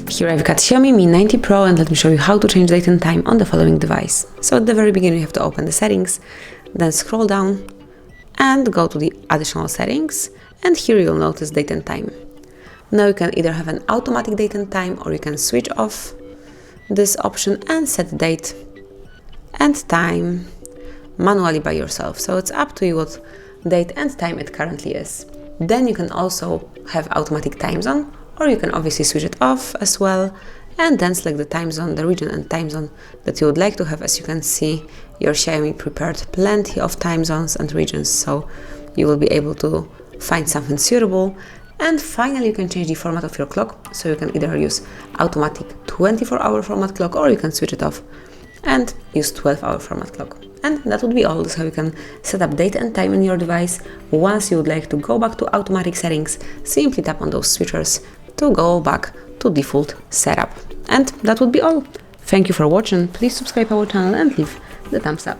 Here I've got Xiaomi Mi 90 Pro, and let me show you how to change date and time on the following device. So at the very beginning you have to open the settings, then scroll down and go to the additional settings, and here you'll notice date and time. Now you can either have an automatic date and time, or you can switch off this option and set date and time manually by yourself. So it's up to you what date and time it currently is. Then you can also have automatic time zone, or you can obviously switch it off as well, and then select the time zone, the region and time zone that you would like to have. As you can see, your Xiaomi prepared plenty of time zones and regions, so you will be able to find something suitable. And finally, you can change the format of your clock, so you can either use automatic 24-hour format clock, or you can switch it off and use 12-hour format clock. And that would be all. This is how you can set up date and time in your device. Once you would like to go back to automatic settings, simply tap on those switchers to go back to default setup. And that would be all. Thank you for watching. Please subscribe our channel and leave the thumbs up.